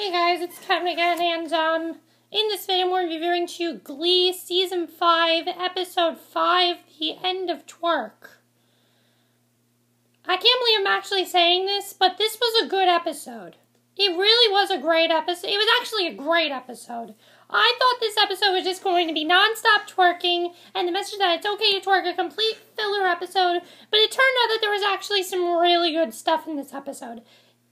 Hey guys, it's Kevin again, and in this video we're reviewing to Glee Season 5, Episode 5, The End of Twerk. I can't believe I'm actually saying this, but this was a good episode. It really was a great episode. It was actually a great episode. I thought this episode was just going to be non-stop twerking, and the message that it's okay to twerk, a complete filler episode, but it turned out that there was actually some really good stuff in this episode.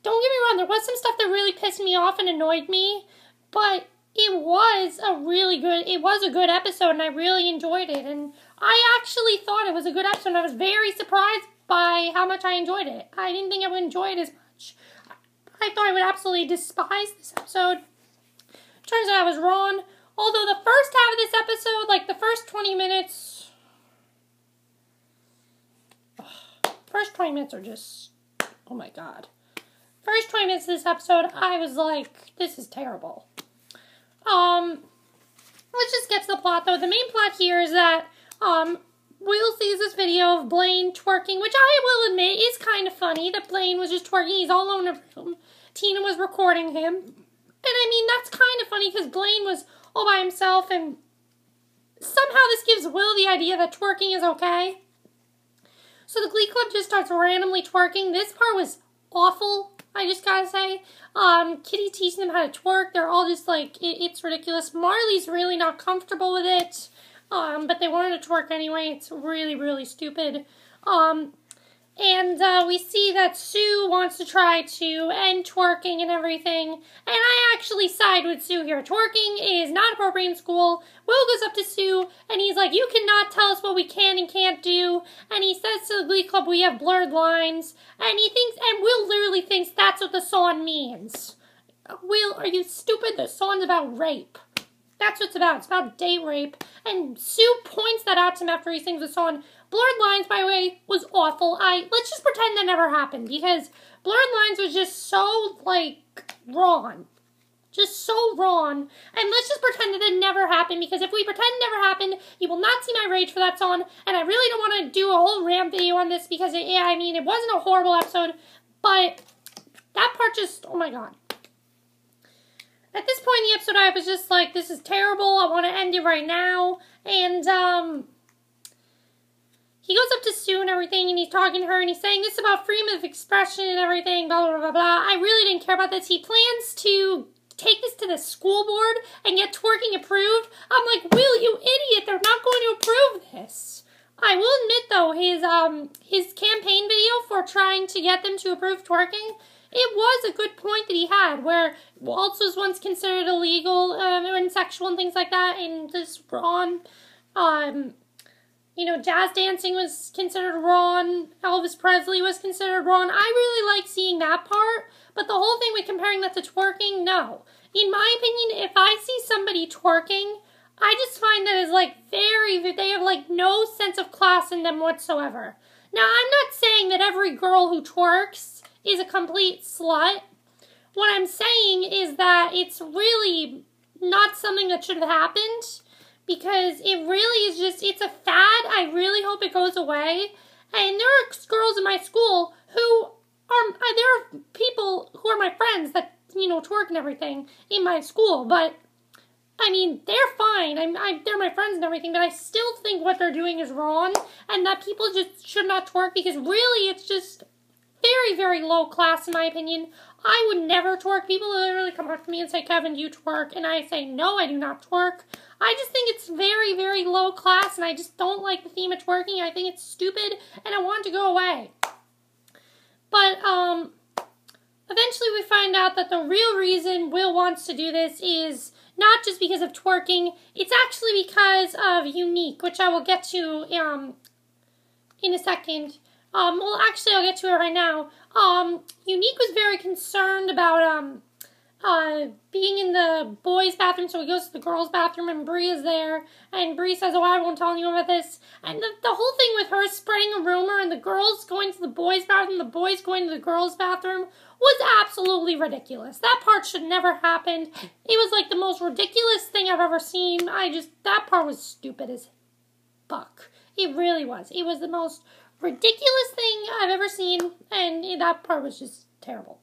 Don't get me wrong, there was some stuff that really pissed me off and annoyed me, but it was a good episode, and I really enjoyed it, and I actually thought it was a good episode, and I was very surprised by how much I enjoyed it. I didn't think I would enjoy it as much. I thought I would absolutely despise this episode. Turns out I was wrong. Although the first half of this episode, like the first 20 minutes... First 20 minutes are just... Oh my god. First 20 minutes of this episode, I was like, this is terrible. Let's just get to the plot, though. The main plot here is that, Will sees this video of Blaine twerking, which I will admit is kind of funny, that Blaine was just twerking. He's all alone in a room. Tina was recording him. And I mean, that's kind of funny, because Blaine was all by himself, and somehow this gives Will the idea that twerking is okay. So the Glee Club just starts randomly twerking. This part was awful, I just gotta say. Kitty teaching them how to twerk. They're all just like, it's ridiculous. Marley's really not comfortable with it. But they wanted to twerk anyway. It's really, really stupid. We see that Sue wants to try to end twerking and everything. And I actually side with Sue here. Twerking is not appropriate in school. Will goes up to Sue, and he's like, you cannot tell us what we can and can't do. And he says to the Glee Club, we have blurred lines. And Will literally thinks that's what the song means. Will, are you stupid? The song's about rape. That's what it's about. It's about date rape. And Sue points that out to him after he sings the song. Blurred Lines, by the way, was awful. Let's just pretend that never happened, because Blurred Lines was just so, wrong. Just so wrong. And let's just pretend that it never happened, because if we pretend it never happened, you will not see my rage for that song, and I really don't want to do a whole rant video on this, because, it wasn't a horrible episode, but that part just, oh my god. At this point in the episode, I was just like, this is terrible, I want to end it right now, and, he goes up to Sue and everything, and he's talking to her, and he's saying this about freedom of expression and everything, blah, blah, blah, blah. I really didn't care about this. He plans to take this to the school board and get twerking approved. I'm like, Will, you idiot, they're not going to approve this. I will admit, though, his campaign video for trying to get them to approve twerking, it was a good point that he had, where waltz was once considered illegal, and sexual and things like that, and this is wrong. Jazz dancing was considered wrong. Elvis Presley was considered wrong. I really like seeing that part, but the whole thing with comparing that to twerking, no. In my opinion, if I see somebody twerking, I just find that as they have no sense of class in them whatsoever. Now, I'm not saying that every girl who twerks is a complete slut. What I'm saying is that it's really not something that should have happened, because it really is just, it's a fad. I really hope it goes away. And there are girls in my school who there are people who are my friends that, twerk and everything in my school. But, they're fine. They're my friends and everything, but I still think what they're doing is wrong, and that people just should not twerk, because really it's just very, very low class in my opinion. I would never twerk. People literally come up to me and say, Kevin, do you twerk? And I say, no, I do not twerk. I just think it's very, very low class, and I just don't like the theme of twerking. I think it's stupid, and I want it to go away. But, eventually we find out that the real reason Will wants to do this is not just because of twerking. It's actually because of Unique, which I will get to, in a second. Well, actually, I'll get to it right now. Unique was very concerned about, being in the boys' bathroom, so he goes to the girls' bathroom, and Bree is there, and Bree says, oh, I won't tell anyone about this, and the whole thing with her spreading a rumor, and the girls going to the boys' bathroom, the boys going to the girls' bathroom, was absolutely ridiculous. That part should never happen. It was, the most ridiculous thing I've ever seen. That part was stupid as fuck. It really was. It was the most ridiculous thing I've ever seen, and that part was just terrible.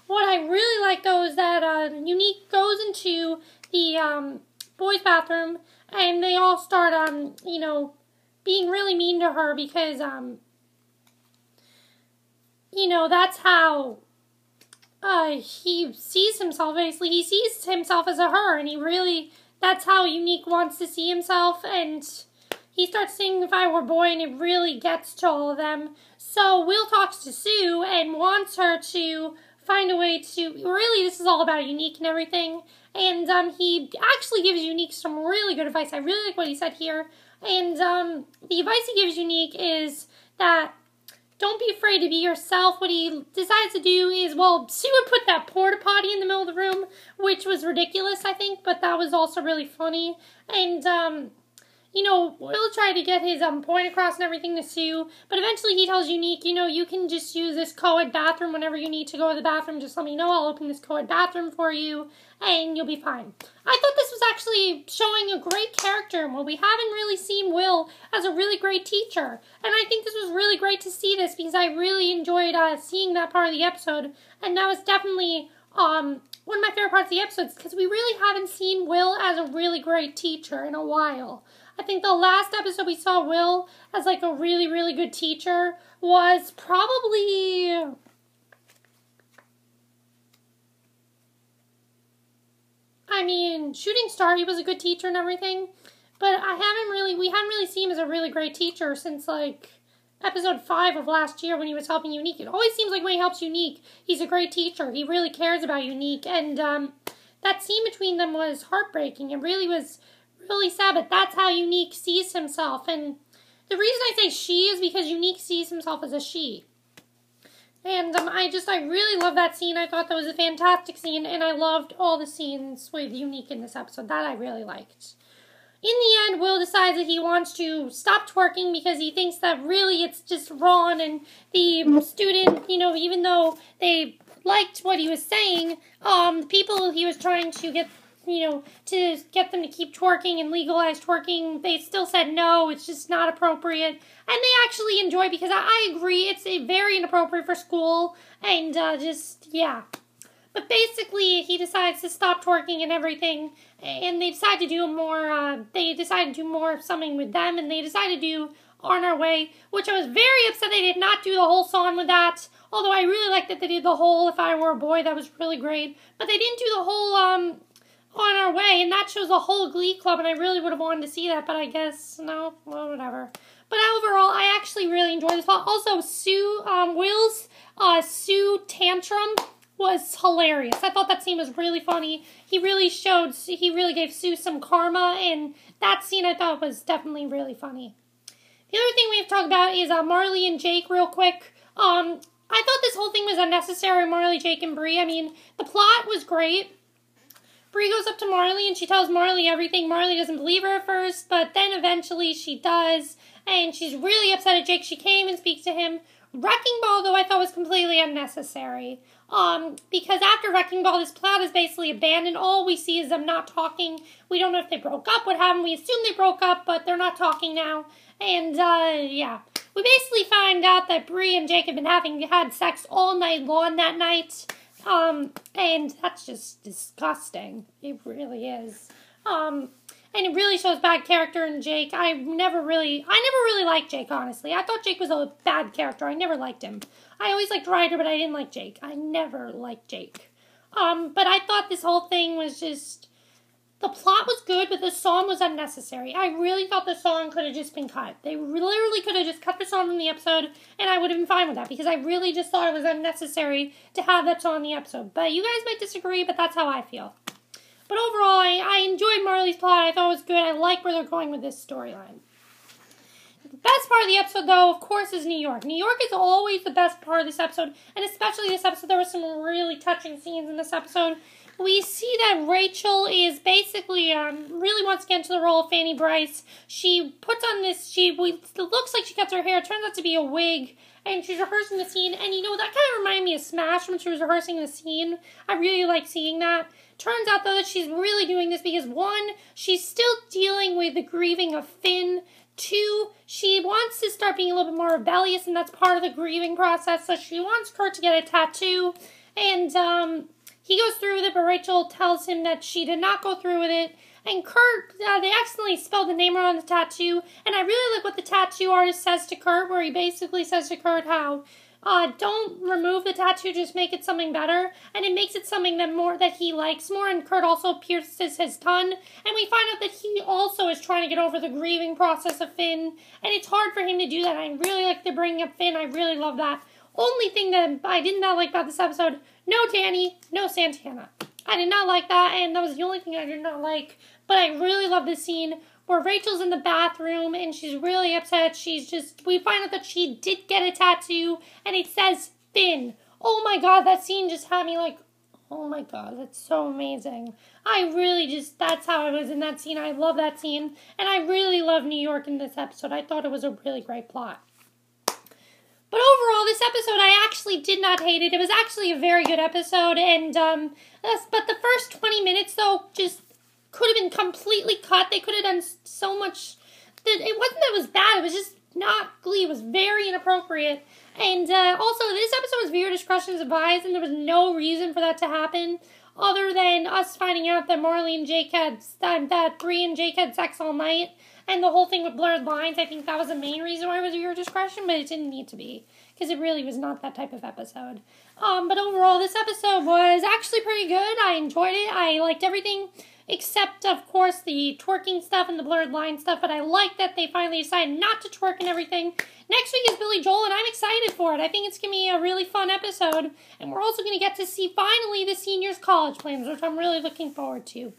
what I really like, though, is that Unique goes into the boys' bathroom, and they all start, you know, being really mean to her because, you know, that's how he sees himself, basically. He sees himself as a her, and that's how Unique wants to see himself, and he starts singing If I Were a Boy, and it really gets to all of them. So Will talks to Sue and wants her to find a way to, really, this is all about Unique and everything, and he actually gives Unique some really good advice. I really like what he said here, and the advice he gives Unique is that don't be afraid to be yourself. What he decides to do is, well, Sue would put that porta potty in the middle of the room, which was ridiculous, I think, but that was also really funny. And, you know, Will tried to get his point across and everything to Sue, but eventually he tells Unique, you know, you can just use this co-ed bathroom whenever you need to go to the bathroom. Just let me know. I'll open this co-ed bathroom for you, and you'll be fine. I thought this was actually showing a great character, and we haven't really seen Will as a really great teacher. And I think this was really great to see this because I really enjoyed seeing that part of the episode, and that was definitely one of my favorite parts of the episodes because we really haven't seen Will as a really great teacher in a while. I think the last episode we saw Will as like a really, really good teacher was probably, I mean, Shooting Star. He was a good teacher and everything, but we haven't really seen him as a really great teacher since like episode 5 of last year when he was helping Unique. It always seems like when he helps Unique, he's a great teacher. He really cares about Unique, and that scene between them was heartbreaking. It really was really sad, but that's how Unique sees himself. And the reason I say she is because Unique sees himself as a she. And I really love that scene. I thought that was a fantastic scene, and I loved all the scenes with Unique in this episode. That I really liked. In the end, Will decides that he wants to stop twerking because he thinks that really it's just Ron and the student, you know, even though they liked what he was saying, the people he was trying to get, you know, to get them to keep twerking and legalize twerking, they still said no, it's just not appropriate. And they actually enjoy, because I agree, it's very inappropriate for school, and yeah. But basically, he decides to stop twerking and everything, and they decide to do more something with them, and they decide to do On Our Way, which I was very upset they did not do the whole song with that, although I really liked that they did the whole If I Were a Boy. That was really great, but they didn't do the whole On Our Way, and that shows a whole Glee club, and I really would have wanted to see that, but I guess, no, well, whatever. But overall, I actually really enjoyed this plot. Also, Will's Sue tantrum was hilarious. I thought that scene was really funny. He really gave Sue some karma, and that scene I thought was definitely really funny. The other thing we have to talk about is Marley and Jake real quick. I thought this whole thing was unnecessary, Marley, Jake, and Bree. I mean, the plot was great. Bree goes up to Marley and she tells Marley everything. Marley doesn't believe her at first, but then eventually she does, and she's really upset at Jake. She came and speaks to him. Wrecking Ball, though, I thought was completely unnecessary. Because after Wrecking Ball, this plot is basically abandoned. All we see is them not talking. We don't know if they broke up, what happened. We assume they broke up, but they're not talking now. And, yeah. We basically find out that Bree and Jake have had sex all night long that night. And that's just disgusting. It really is. And it really shows bad character in Jake. I never really liked Jake, honestly. I thought Jake was a bad character. I never liked him. I always liked Ryder, but I didn't like Jake. I never liked Jake. But I thought this whole thing was just, the plot was good, but the song was unnecessary. I really thought the song could have just been cut. They literally could have just cut the song from the episode, and I would have been fine with that, because I really just thought it was unnecessary to have that song in the episode. But you guys might disagree, but that's how I feel. But overall, I enjoyed Marley's plot. I thought it was good. I like where they're going with this storyline. The best part of the episode, though, of course, is New York. New York is always the best part of this episode, and especially this episode. There were some really touching scenes in this episode. We see that Rachel is basically, really wants to get into the role of Fanny Bryce. She puts on this, it looks like she cuts her hair. It turns out to be a wig, and she's rehearsing the scene. And, you know, that kind of reminded me of Smash when she was rehearsing the scene. I really like seeing that. Turns out, though, that she's really doing this because, 1, she's still dealing with the grieving of Finn. 2, she wants to start being a little bit more rebellious, and that's part of the grieving process. So she wants Kurt to get a tattoo. And he goes through with it, but Rachel tells him that she did not go through with it. And Kurt, they accidentally spelled the name wrong on the tattoo. And I really like what the tattoo artist says to Kurt, where he basically says to Kurt how, don't remove the tattoo, just make it something better. And it makes it something that he likes more. And Kurt also pierces his tongue. And we find out that he also is trying to get over the grieving process of Finn. And it's hard for him to do that. I really like the bringing up Finn. I really love that. Only thing that I did not like about this episode, no Danny, no Santana. I did not like that, and that was the only thing I did not like. But I really love the scene where Rachel's in the bathroom, and she's really upset. We find out that she did get a tattoo, and it says Finn. Oh my god, that scene just had me like, oh my god, that's so amazing. That's how I was in that scene. I love that scene, and I really love New York in this episode. I thought it was a really great plot. But overall, this episode, I actually did not hate it. It was actually a very good episode, and, but the first 20 minutes, though, just could have been completely cut. They could have done so much. It wasn't that it was bad, it was just not Glee. It was very inappropriate. And, also, this episode was viewer discretion advised, and there was no reason for that to happen, other than us finding out that Marley and Jake that Bree and Jake had sex all night. And the whole thing with blurred lines, I think that was the main reason why it was viewer discretion, but it didn't need to be, because it really was not that type of episode. But overall, this episode was actually pretty good. I enjoyed it. I liked everything, except, of course, the twerking stuff and the blurred line stuff, but I like that they finally decided not to twerk and everything. Next week is Billy Joel, and I'm excited for it. I think it's going to be a really fun episode, and we're also going to get to see, finally, the seniors' college plans, which I'm really looking forward to.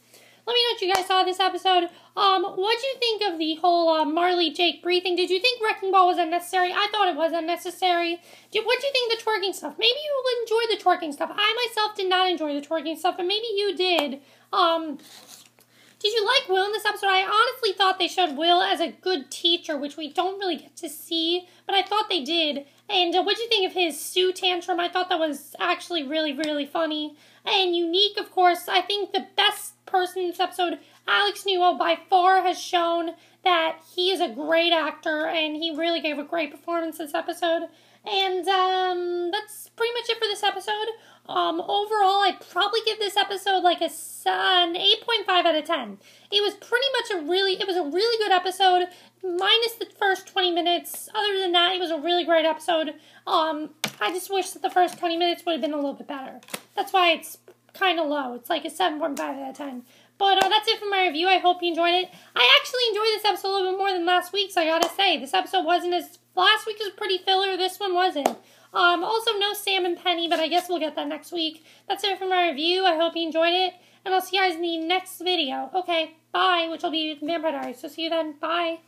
Let me know what you guys saw this episode. What did you think of the whole Marley, Jake, Bree thing? Did you think Wrecking Ball was unnecessary? I thought it was unnecessary. What did you think of the twerking stuff? Maybe you enjoyed the twerking stuff. I myself did not enjoy the twerking stuff, but maybe you did. Did you like Will in this episode? I honestly thought they showed Will as a good teacher, which we don't really get to see, but I thought they did. And what did you think of his Sue tantrum? I thought that was actually really, really funny. And unique, of course. I think the best person in this episode, Alex Newell, by far has shown that he is a great actor, and he really gave a great performance this episode. And that's pretty much it for this episode. Overall, I'd probably give this episode like an 8.5 out of 10. It was pretty much a really good episode, minus the first 20 minutes. Other than that, it was a really great episode. I just wish that the first 20 minutes would have been a little bit better. That's why it's kind of low. It's like a 7.5 out of 10. But that's it for my review. I hope you enjoyed it. I actually enjoyed this episode a little bit more than last week's, I gotta say. This episode wasn't as... Last week was pretty filler. This one wasn't. Also, no Sam and Penny, but I guess we'll get that next week. That's it for my review. I hope you enjoyed it. And I'll see you guys in the next video. Okay, bye, which will be Vampire Diaries. So see you then. Bye.